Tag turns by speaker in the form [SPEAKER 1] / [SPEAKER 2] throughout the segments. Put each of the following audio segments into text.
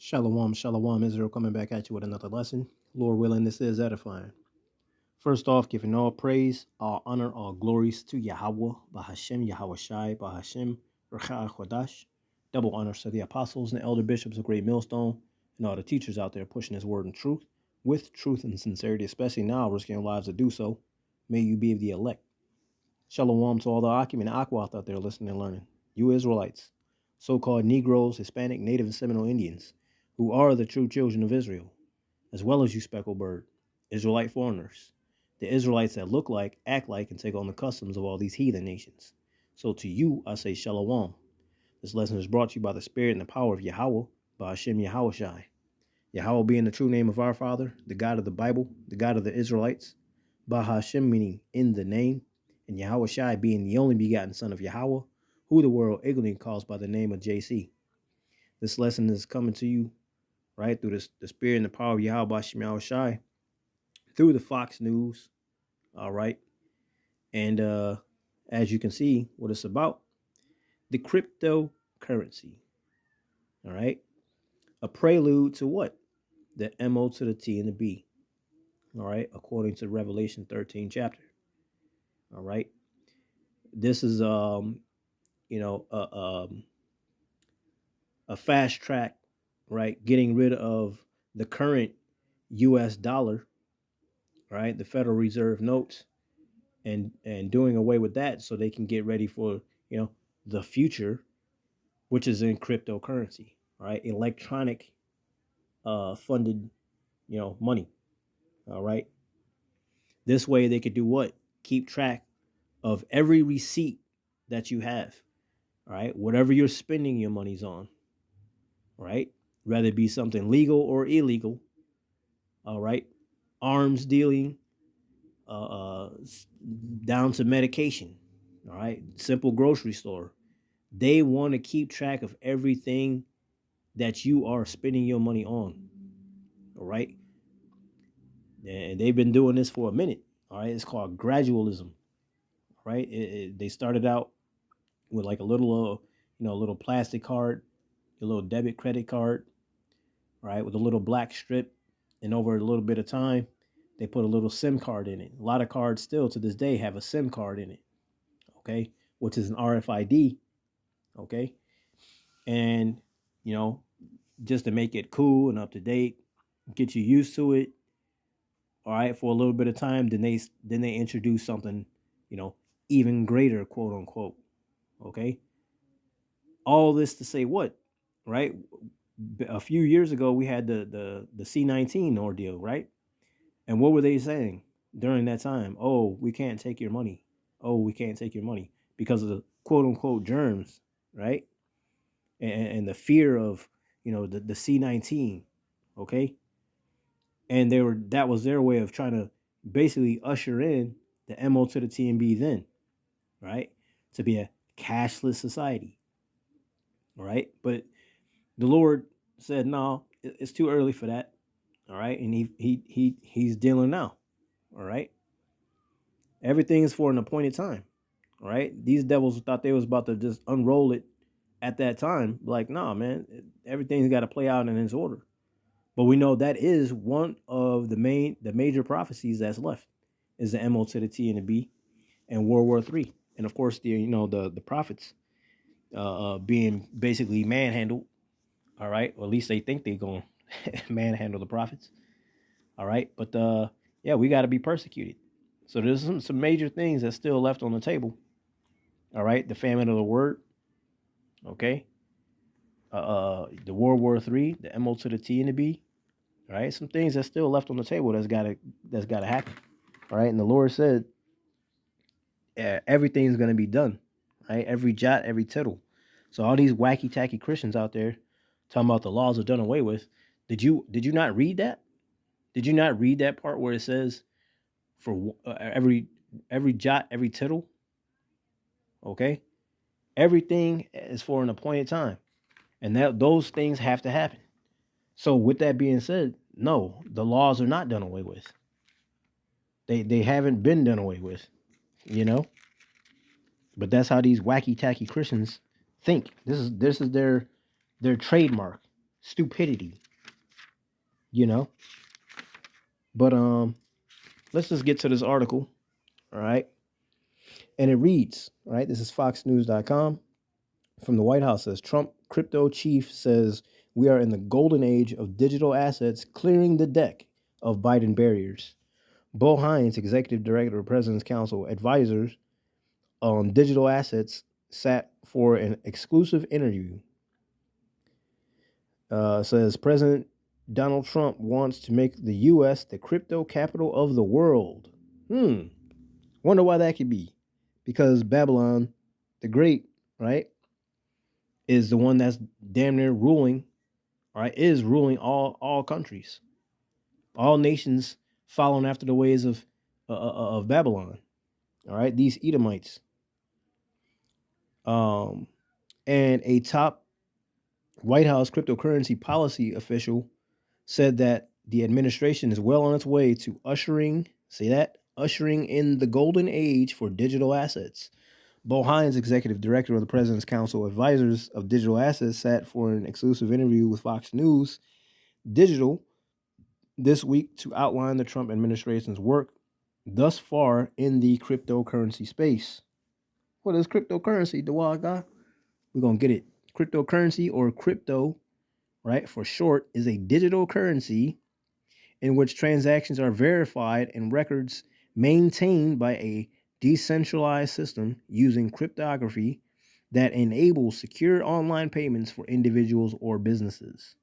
[SPEAKER 1] Shalom, shalom, Israel, coming back at you with another lesson. Lord willing, this is edifying. First off, giving all praise, all honor, all glories to Yahweh, Bahashem, Yahweh Shai, Bahashem, Rechai Chodash. Double honors to the apostles and the elder bishops of Great Millstone and all the teachers out there pushing his word and truth with truth and sincerity, especially now risking their lives to do so. May you be of the elect. Shalom to all the Akim and Akwath out there listening and learning. You Israelites, so-called Negroes, Hispanic, Native, and Seminole Indians, who are the true children of Israel, as well as you speckled bird, Israelite foreigners, the Israelites that look like, act like, and take on the customs of all these heathen nations. So to you, I say Shalom. This lesson is brought to you by the Spirit and the power of Yahweh, by Hashem Yahweh Shai. Yahweh being the true name of our Father, the God of the Bible, the God of the Israelites, Bah Hashem meaning in the name, and Yahweh Shai being the only begotten Son of Yahweh, who the world ignorantly calls by the name of DjT. This lesson is coming to you right through the spirit and the power of Yahweh Shai Shai, through the Fox News, all right. And as you can see, what it's about, the cryptocurrency, all right. A prelude to what? The MO to the T and the B, all right, according to Revelation 13 chapter, all right. This is, a fast track, right, getting rid of the current U.S. dollar, right, the Federal Reserve notes, and doing away with that so they can get ready for, the future, which is in cryptocurrency, right, electronic funded, money, all right. This way they could do what? Keep track of every receipt that you have, all right, whatever you're spending your money's on, right, whether it be something legal or illegal, all right, arms dealing, down to medication, all right, simple grocery store. They want to keep track of everything that you are spending your money on, all right. And they've been doing this for a minute, all right. It's called gradualism, right. They started out with like a little, a little plastic card, a little debit credit card, right, with a little black strip, and over a little bit of time, they put a little SIM card in it. A lot of cards still to this day have a SIM card in it, okay, which is an RFID, okay, and just to make it cool and up to date, get you used to it, all right, for a little bit of time. Then they introduce something, even greater, quote unquote, okay. All this to say what, right? A few years ago, we had the C-19 ordeal, right? And what were they saying during that time? Oh, we can't take your money. Oh, we can't take your money because of the quote unquote germs, right? And the fear of, the C-19, okay? And that was their way of trying to basically usher in the MO to the T and B then, right? To be a cashless society, right? But the Lord said, no, it's too early for that, all right? And he's dealing now, all right? Everything is for an appointed time, all right? These devils thought they was about to just unroll it at that time. Like, nah, man, everything's got to play out in its order. But we know that is one of the major prophecies that's left, is the MO to the T and the B and World War III. And of course, the prophets being basically manhandled, all right? Or at least they think they're going to manhandle the prophets, all right? But we got to be persecuted. So there's some major things that's still left on the table, all right? The famine of the word, okay? The World War III, the MO to the T and the B, all right? Some things that's still left on the table that's gotta happen, all right? And the Lord said, everything's gonna be done, right? Every jot, every tittle. So all these wacky tacky Christians out there talking about the laws are done away with. Did you not read that? Did you not read that part where it says for every jot, every tittle? Okay, everything is for an appointed time, and those things have to happen. So with that being said, no, the laws are not done away with. They haven't been done away with, But that's how these wacky tacky Christians think. This is their trademark. stupidity, you know. But let's just get to this article, all right? And it reads, all right, this is foxnews.com from the White House. Says Trump crypto chief says we are in the golden age of digital assets, clearing the deck of Biden barriers. Bo Hines, executive director of President's Council Advisors on digital assets, sat for an exclusive interview. Says President Donald Trump wants to make the U.S. the crypto capital of the world. Wonder why that could be. Because Babylon the Great, right, is the one that's damn near ruling, right, is ruling all countries, all nations following after the ways of Babylon. All right, these Edomites. And a top White House cryptocurrency policy official said that the administration is well on its way to ushering in the golden age for digital assets. Bo Hines, executive director of the President's Council Advisors of Digital Assets, sat for an exclusive interview with Fox News Digital this week to outline the Trump administration's work thus far in the cryptocurrency space. What is cryptocurrency, Dawag guy? We're going to get it. Cryptocurrency, or crypto, right, for short, is a digital currency in which transactions are verified and records maintained by a decentralized system using cryptography that enables secure online payments for individuals or businesses.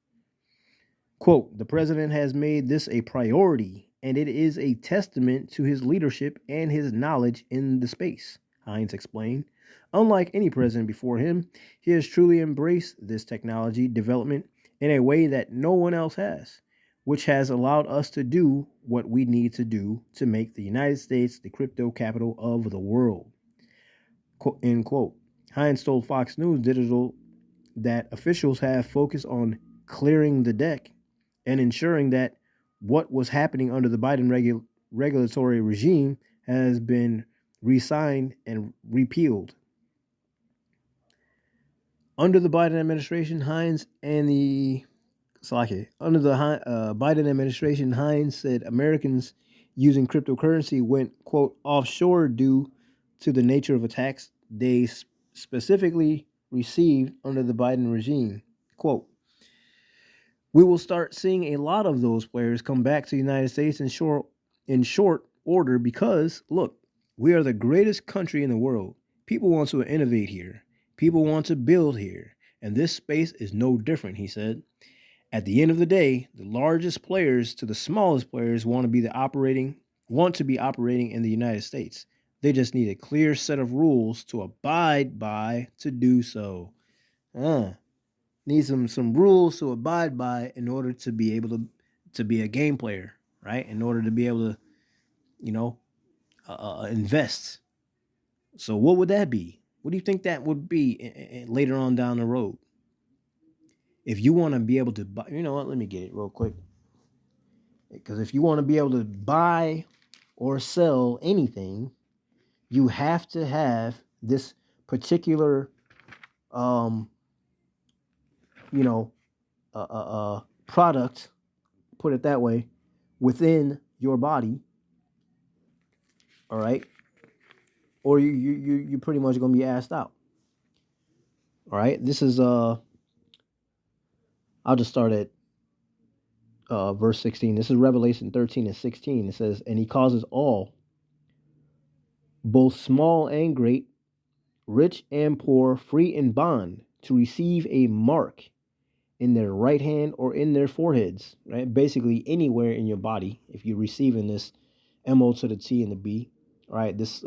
[SPEAKER 1] Quote, the president has made this a priority, and it is a testament to his leadership and his knowledge in the space, Hines explained. Unlike any president before him, he has truly embraced this technology development in a way that no one else has, which has allowed us to do what we need to do to make the United States the crypto capital of the world. End quote. Hines told Fox News Digital that officials have focused on clearing the deck and ensuring that what was happening under the Biden regulatory regime has been re-signed and repealed. Under the Biden administration, Biden administration, Hines said Americans using cryptocurrency went, quote, offshore due to the nature of attacks they specifically received under the Biden regime. Quote, we will start seeing a lot of those players come back to the United States in short order because, look, we are the greatest country in the world. People want to innovate here. People want to build here. And this space is no different, he said. At the end of the day, the largest players to the smallest players want to be operating in the United States. They just need a clear set of rules to abide by to do so. Need some rules to abide by in order to be able to be a game player, right? In order to be able to, invest. So what would that be? What do you think that would be later on down the road? If you want to be able to buy, let me get it real quick. Because if you want to be able to buy or sell anything, you have to have this particular, product, put it that way, within your body. All right. Or you're pretty much going to be asked out. All right. This is, I'll just start at verse 16. This is Revelation 13 and 16. It says, and he causes all, both small and great, rich and poor, free and bond, to receive a mark in their right hand or in their foreheads, right? Basically anywhere in your body, if you're receiving this MO to the T and the B, right? This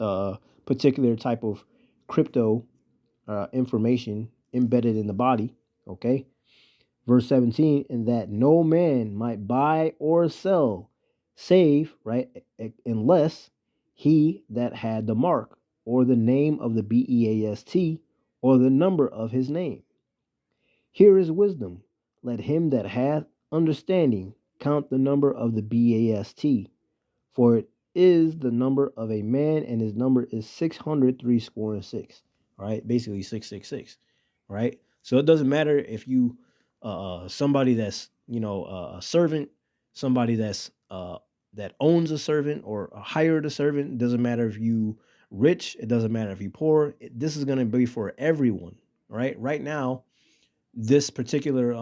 [SPEAKER 1] particular type of crypto information embedded in the body, okay? Verse 17, and that no man might buy or sell, save, right, unless he that had the mark, or the name of the BEAST, or the number of his name. Here is wisdom. Let him that hath understanding count the number of the BAST, for it is the number of a man, and his number is 666. All right, basically 666. Right. So it doesn't matter if you somebody that's, a servant, somebody that's that owns a servant or hired a servant. It doesn't matter if you rich, it doesn't matter if you poor. This is going to be for everyone, right? Right now, this particular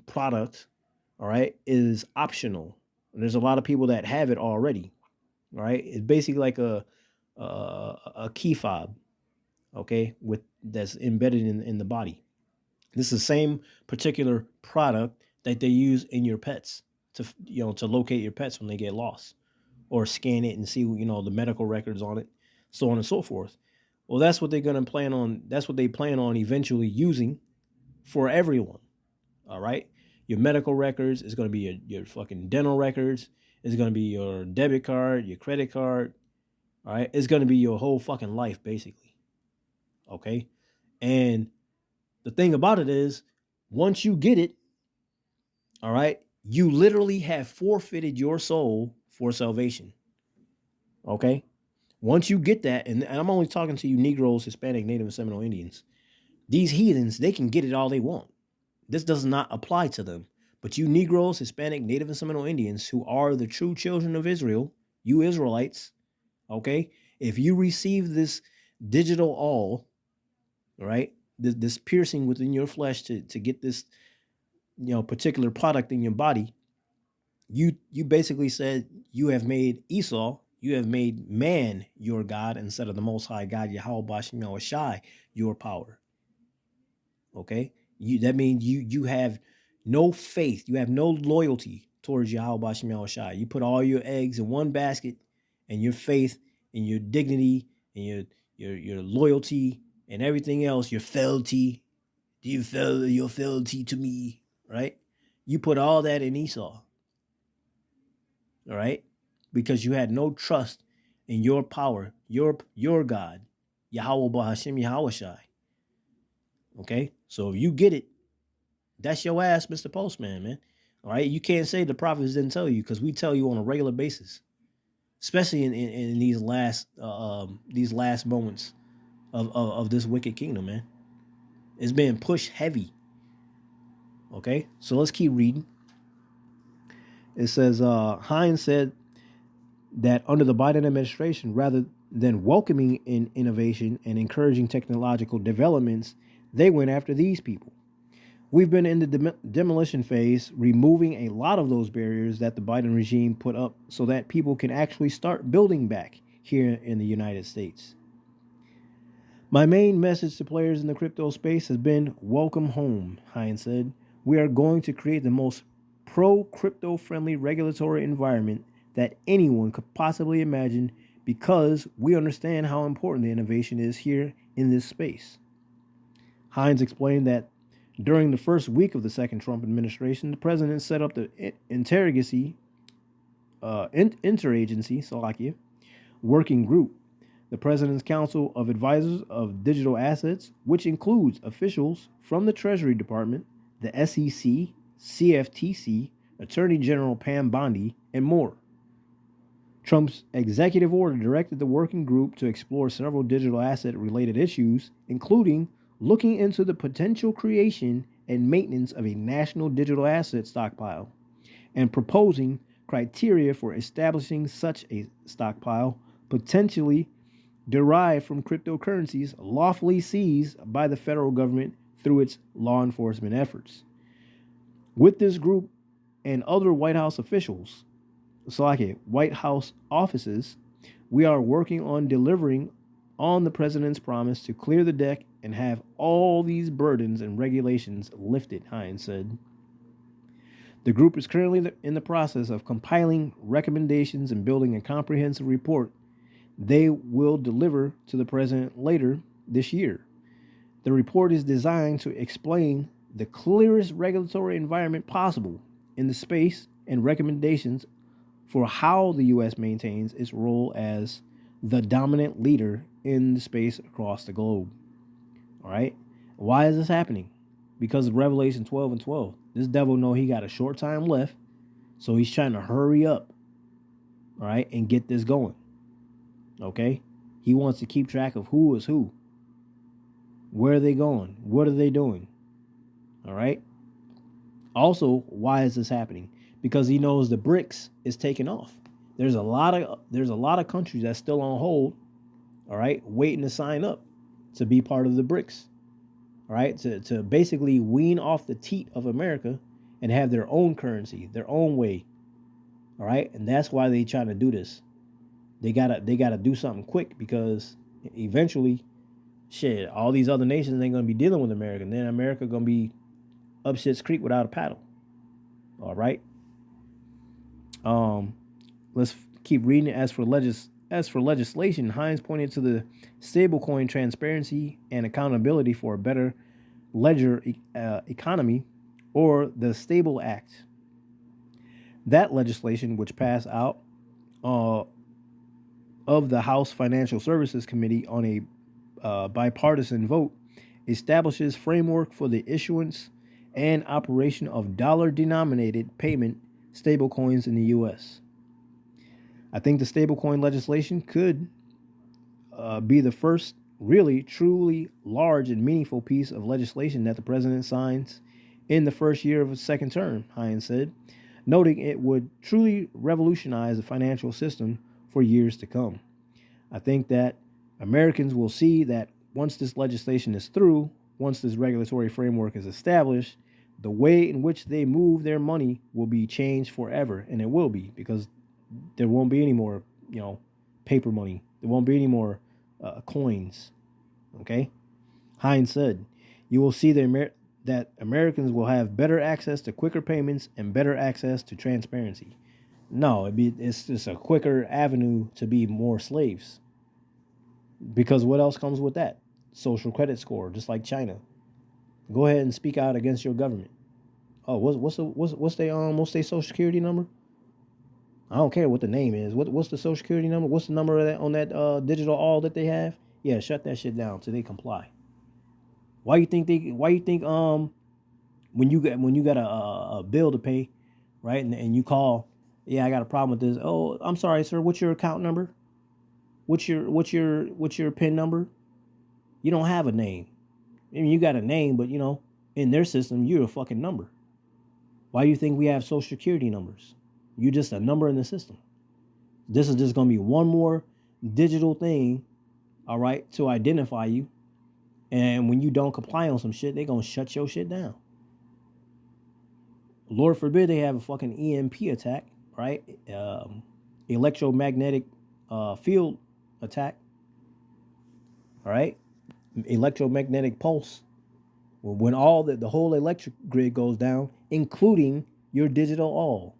[SPEAKER 1] product, all right, is optional. There's a lot of people that have it already, right? It's basically like a key fob, okay, with that's embedded in the body. This is the same particular product that they use in your pets to locate your pets when they get lost, or scan it and see the medical records on it, so on and so forth. Well, that's what they're going to plan on. That's what they plan on eventually using for everyone. All right. Your medical records is going to be your fucking dental records. It's going to be your debit card, your credit card. All right. It's going to be your whole fucking life, basically. Okay. And the thing about it is, once you get it, all right, you literally have forfeited your soul for salvation. Okay. Once you get that, and I'm only talking to you Negroes, Hispanic, Native, and Seminole Indians, these heathens, they can get it all they want. This does not apply to them. But you Negroes, Hispanic, Native, and Seminole Indians, who are the true children of Israel, you Israelites, okay, if you receive this digital all right, this piercing within your flesh to get this, particular product in your body, you basically said you have made Esau, you have made man your God instead of the Most High God, Yahweh Bashem Yahweh Shai, your power. Okay, that means you have no faith, you have no loyalty towards Yahweh Bashem Yahweh Shai. You put all your eggs in one basket, and your faith and your dignity and your loyalty and everything else, your fealty. Do you feel your fealty to me? Right? You put all that in Esau. All right? Because you had no trust in your power, your God, Yahweh Bahashim Yahweh Shai. Okay? So if you get it, that's your ass, Mr. Postman, man. All right? You can't say the prophets didn't tell you, because we tell you on a regular basis, especially in these last moments of this wicked kingdom, man. It's being pushed heavy. Okay? So let's keep reading. It says, Hines said that under the Biden administration, rather than welcoming in innovation and encouraging technological developments, they went after these people. We've been in the demolition phase, removing a lot of those barriers that the Biden regime put up so that people can actually start building back here in the United States. My main message to players in the crypto space has been welcome home, Hines said. We are going to create the most pro-crypto friendly regulatory environment that anyone could possibly imagine, because we understand how important the innovation is here in this space. Hines explained that during the first week of the second Trump administration, the president set up the interagency working group, the President's Council of Advisors of Digital Assets, which includes officials from the Treasury Department, the SEC, CFTC, Attorney General Pam Bondi, and more. Trump's executive order directed the working group to explore several digital asset-related issues, including looking into the potential creation and maintenance of a national digital asset stockpile, and proposing criteria for establishing such a stockpile, potentially derived from cryptocurrencies lawfully seized by the federal government through its law enforcement efforts. With this group and other White House officials, White House offices, we are working on delivering on the president's promise to clear the deck and have all these burdens and regulations lifted, Hines said. The group is currently in the process of compiling recommendations and building a comprehensive report they will deliver to the president later this year. The report is designed to explain the clearest regulatory environment possible in the space and recommendations for how the U.S. maintains its role as the dominant leader in the space across the globe. All right? Why is this happening? Because of Revelation 12 and 12. This devil know he got a short time left, so he's trying to hurry up, all right, and get this going. Okay? He wants to keep track of who is who. Where are they going? What are they doing? All right? Also, why is this happening? Because he knows the BRICS is taking off. There's a lot of countries that's still on hold, all right, waiting to sign up to be part of the BRICS, all right, to basically wean off the teat of America and have their own currency, their own way, all right, and that's why they trying to do this. They gotta do something quick because eventually, shit, all these other nations ain't gonna be dealing with America, and then America gonna be up shit's creek without a paddle. All right. Let's keep reading. As for legislation, Hines pointed to the stablecoin transparency and accountability for a better ledger economy, or the Stable Act. That legislation, which passed out of the House Financial Services Committee on a bipartisan vote, establishes framework for the issuance and operation of dollar-denominated payment stablecoins in the U.S. I think the stablecoin legislation could be the first really, truly large and meaningful piece of legislation that the president signs in the first year of his second term, Hines said, noting it would truly revolutionize the financial system for years to come. I think that Americans will see that once this legislation is through, once this regulatory framework is established, the way in which they move their money will be changed forever. And it will be, because there won't be any more, paper money. There won't be any more coins. Okay? Hines said, you will see that Americans will have better access to quicker payments and better access to transparency. No, it's just a quicker avenue to be more slaves. Because what else comes with that? Social credit score, just like China. Go ahead and speak out against your government. Oh, what's their social security number? I don't care what the name is. What's the social security number? What's the number of that on that digital all that they have? Yeah, shut that shit down till they comply. Why you think when you got a bill to pay, right? And you call, yeah, I got a problem with this. Oh, I'm sorry, sir. What's your account number? What's your PIN number? You don't have a name. I mean, you got a name, but in their system, you're a fucking number. Why do you think we have social security numbers? You're just a number in the system. This is just gonna be one more digital thing, all right, to identify you. And when you don't comply on some shit, they're gonna shut your shit down. Lord forbid they have a fucking EMP attack, right? Electromagnetic field attack. All right? Electromagnetic pulse. When all the whole electric grid goes down, including your digital all.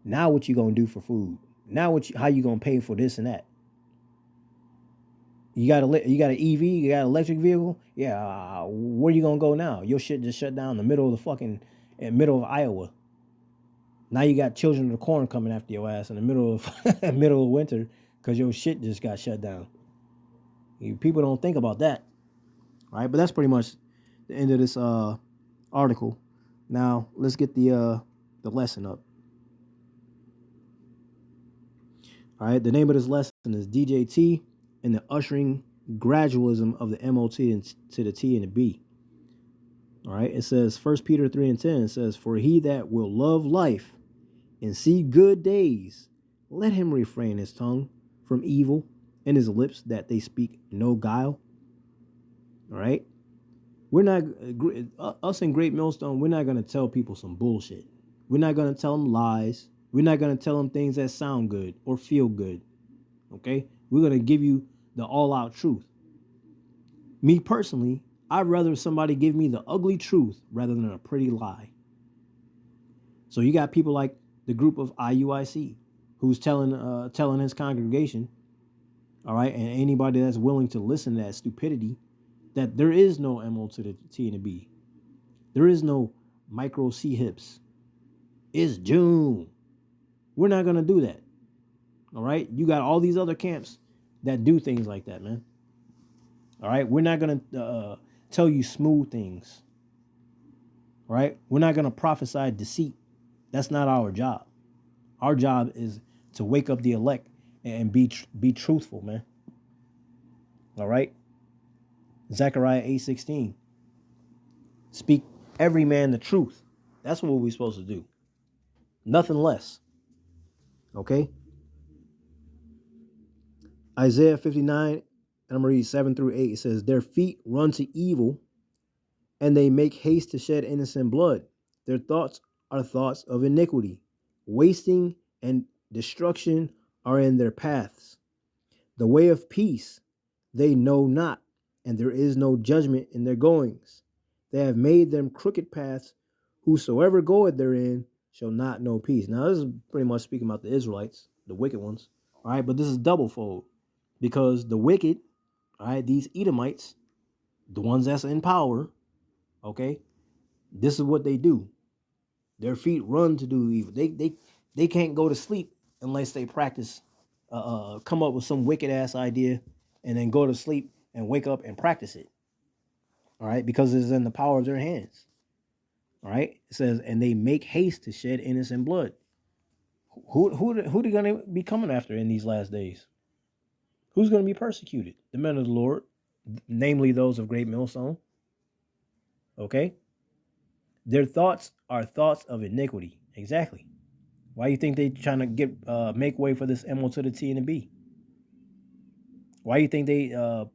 [SPEAKER 1] Now what you gonna do for food? Now how you gonna pay for this and that? You got an EV, you got an electric vehicle. Yeah, where you gonna go now? Your shit just shut down in the middle of Iowa. Now you got children of the corn coming after your ass in the middle of winter because your shit just got shut down. People don't think about that, right? But that's pretty much the end of this article. Now let's get the lesson up. All right, the name of this lesson is DjT and the ushering gradualism of the MOT to the T and the B. All right, it says 1 Peter 3:10. It says, "For he that will love life and see good days, let him refrain his tongue from evil and his lips that they speak no guile." All right, we're not us in Great Millstone. We're not gonna tell people some bullshit. We're not gonna tell them lies. We're not gonna tell them things that sound good or feel good. Okay, we're gonna give you the all-out truth. Me personally, I'd rather somebody give me the ugly truth rather than a pretty lie. So you got people like the group of IUIC who's telling his congregation, all right, and anybody that's willing to listen to that stupidity, that there is no MO to the T and the B. There is no micro C hips. It's June. We're not going to do that. All right? You got all these other camps that do things like that, man. All right? We're not going to tell you smooth things. All right? We're not going to prophesy deceit. That's not our job. Our job is to wake up the elect and be truthful, man. All right? Zechariah 8:16. Speak every man the truth. That's what we're supposed to do. Nothing less. Okay? Isaiah 59, and I'm going to read 7 through 8. It says, their feet run to evil, and they make haste to shed innocent blood. Their thoughts are thoughts of iniquity. Wasting and destruction are in their paths. The way of peace they know not, and there is no judgment in their goings. They have made them crooked paths. Whosoever goeth therein shall not know peace. Now, this is pretty much speaking about the Israelites, the wicked ones. All right, but this is doublefold, because the wicked, all right, these Edomites, the ones that's in power, okay, this is what they do. Their feet run to do evil. They can't go to sleep unless they practice, come up with some wicked ass idea, and then go to sleep and wake up and practice it. All right, because it's in the power of their hands. All right, it says, and they make haste to shed innocent blood. Who they going to be coming after in these last days? Who's going to be persecuted? The men of the Lord, namely those of Great Millstone. Okay, their thoughts are thoughts of iniquity. Exactly. Why do you think they trying to get make way for this MO to the T and the B? Why do you think they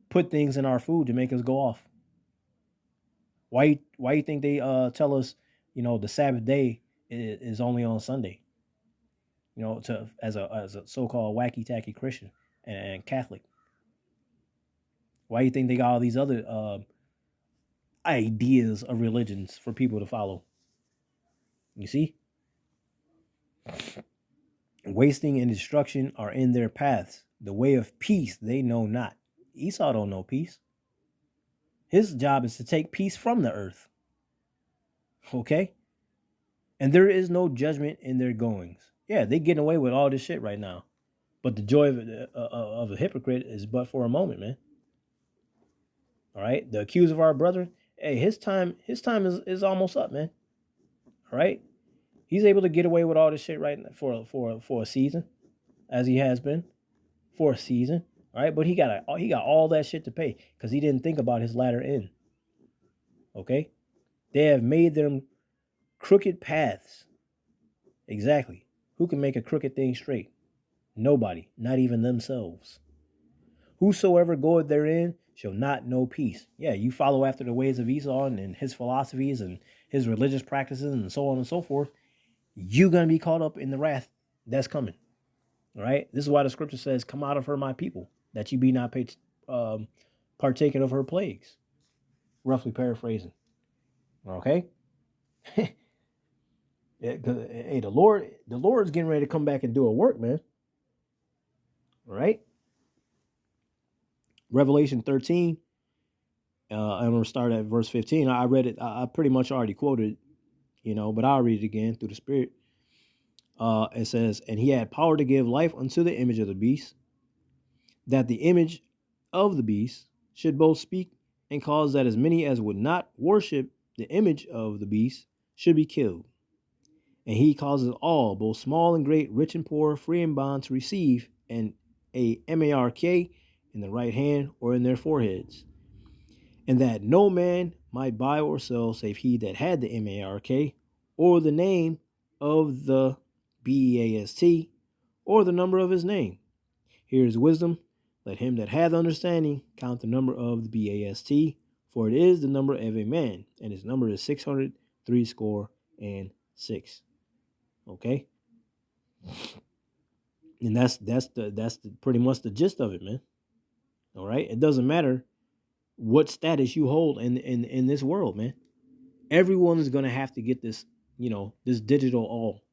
[SPEAKER 1] put things in our food to make us go off? Why you think they tell us, the Sabbath day is only on Sunday? As a so-called wacky tacky Christian and Catholic. Why do you think they got all these other ideas of religions for people to follow? You see? Wasting and destruction are in their paths. The way of peace they know not. Esau don't know peace. His job is to take peace from the earth. Okay? And there is no judgment in their goings. Yeah, they getting away with all this shit right now. But the joy of a hypocrite is but for a moment, man. All right? The accuser of our brother, hey, his time is almost up, man. All right? He's able to get away with all this shit right now for a season, as he has been for a season. All right? But he got all that shit to pay because he didn't think about his latter end. Okay? They have made them crooked paths. Exactly. Who can make a crooked thing straight? Nobody, not even themselves. Whosoever goeth therein shall not know peace. Yeah, you follow after the ways of Esau and his philosophies and his religious practices and so on and so forth, you're going to be caught up in the wrath that's coming. All right? This is why the scripture says, come out of her, my people, that you be not partaken of her plagues. Roughly paraphrasing. Okay? Hey, the Lord's getting ready to come back and do a work, man. All right? Revelation 13, I'm going to start at verse 15. I read it. I pretty much already quoted, but I'll read it again through the Spirit. It says, and he had power to give life unto the image of the beast, that the image of the beast should both speak and cause that as many as would not worship the image of the beast should be killed. And he causes all, both small and great, rich and poor, free and bond, to receive a mark in the right hand or in their foreheads, and that no man might buy or sell save he that had the mark or the name of the beast or the number of his name. Here is wisdom. Let him that hath understanding count the number of the beast, for it is the number of a man, and his number is 666. Okay, and that's pretty much the gist of it, man. All right, it doesn't matter what status you hold in this world, man. Everyone is gonna have to get this, this digital all.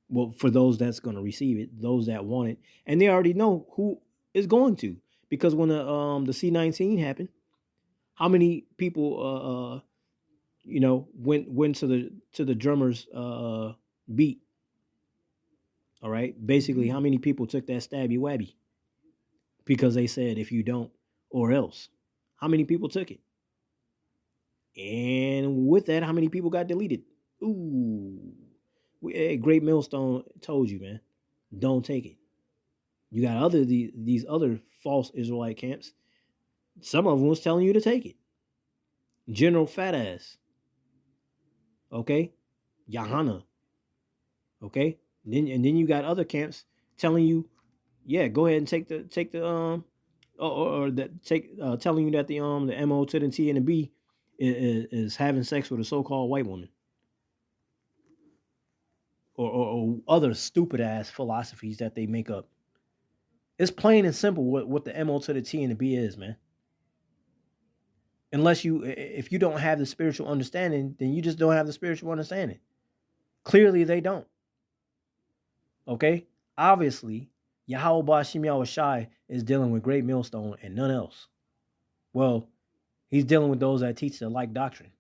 [SPEAKER 1] Well, for those that's gonna receive it, those that want it, and they already know who is going to, because when the C19 happened, how many people went to the drummer's beat? All right, basically, how many people took that stabby wabby because they said if you don't or else? How many people took it? And with that, how many people got deleted? Ooh, Great Millstone told you, man, don't take it. You got these other false Israelite camps. Some of them was telling you to take it. General Fat Ass. Okay, Yahana. Okay, and then you got other camps telling you, yeah, go ahead and take the or that take telling you that the MO to the T and the B is having sex with a so-called white woman, or other stupid ass philosophies that they make up. It's plain and simple what the MO to the T and the B is, man. Unless if you don't have the spiritual understanding, then you just don't have the spiritual understanding. Clearly, they don't. Okay, obviously, Yahweh Bashim Yahushai is dealing with Great Millstone and none else. Well, he's dealing with those that teach the like doctrine,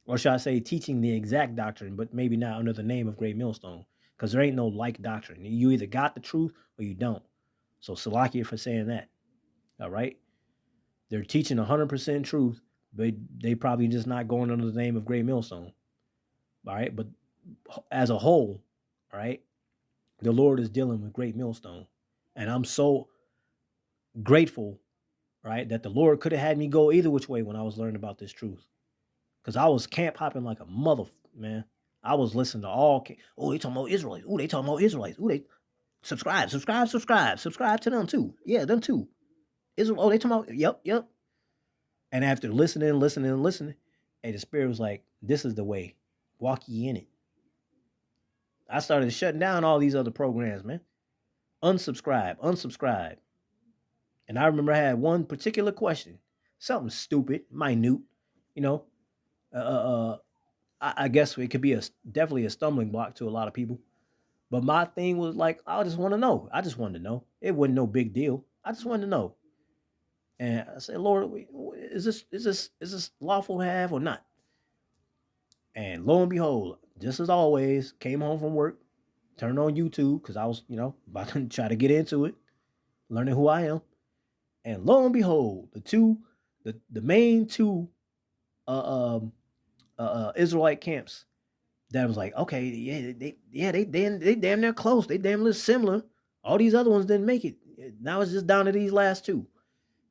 [SPEAKER 1] or should I say, teaching the exact doctrine, but maybe not under the name of Great Millstone, because there ain't no like doctrine. You either got the truth or you don't. So Salakia for saying that. All right, they're teaching 100% truth, but they probably just not going under the name of Great Millstone. All right, but as a whole, all right, the Lord is dealing with Great Millstone, and I'm so grateful, right, that the Lord could have had me go either which way when I was learning about this truth, because I was camp hopping like a mother, man. I was listening to all. Oh, they talking about Israelites. Oh, they talking about Israelites. Oh, they subscribe to them too. Yeah, them too. Israel. Oh, they talking about. Yep. And after listening, hey, the Spirit was like, "This is the way. Walk ye in it." I started shutting down all these other programs, man. Unsubscribe. And I remember I had one particular question, something stupid, minute, you know. I guess it could be definitely a stumbling block to a lot of people. But my thing was like, I just want to know. I just wanted to know. It wasn't no big deal. I just wanted to know. And I said, Lord, is this lawful to have or not? And lo and behold, just as always, came home from work, turned on YouTube because I was, about to try to get into it, learning who I am. And lo and behold, the main two Israelite camps that was like, okay, they damn near close, they damn near similar. All these other ones didn't make it. Now it's just down to these last two.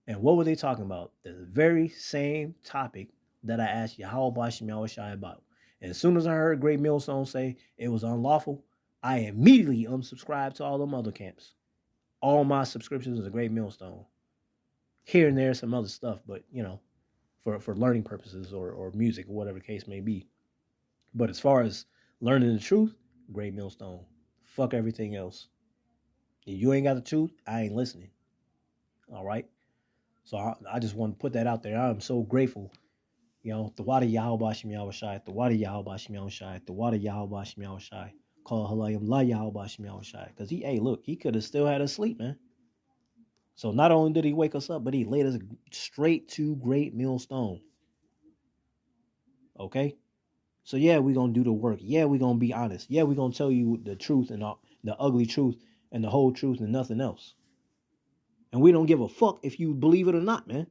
[SPEAKER 1] And what were they talking about? The very same topic that I asked Yahweh Bashim Yahushai about. And as soon as I heard Great Millstone say it was unlawful, I immediately unsubscribed to all them other camps. All my subscriptions was a Great Millstone. Here and there, some other stuff, but for learning purposes or music or whatever the case may be. But as far as learning the truth, Great Millstone. Fuck everything else. If you ain't got the truth, I ain't listening. All right? So I just want to put that out there. I'm so grateful. The water Yahweh Bashim Yahushai, the water Yahweh Bashim Yahushai, the water Yahweh Bashim Yahushai. Call Halayim La Yahweh Bashim Yahushai. Because he could have still had us sleep, man. So not only did he wake us up, but he laid us straight to Great Millstone. Okay? So yeah, we're going to do the work. Yeah, we're going to be honest. Yeah, we're going to tell you the truth and the ugly truth and the whole truth and nothing else. And we don't give a fuck if you believe it or not, man.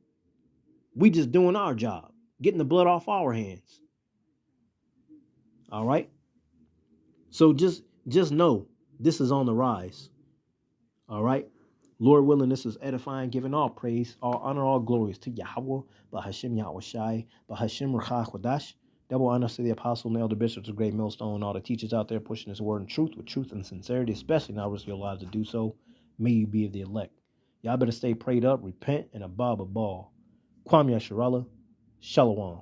[SPEAKER 1] We just doing our job, getting the blood off our hands. All right? So just know this is on the rise. All right? Lord willing, this is edifying, giving all praise, all honor, all glories to Yahweh, Bahashim Yahushai, Bahashim Rachach Wadash. Double honor to the apostle and elder bishops of Great Millstone and all the teachers out there pushing this word in truth with truth and sincerity, especially now risk your lives to do so. May you be of the elect. Y'all better stay prayed up, repent, and above a ball. Kwame Yasharallah, Shalom.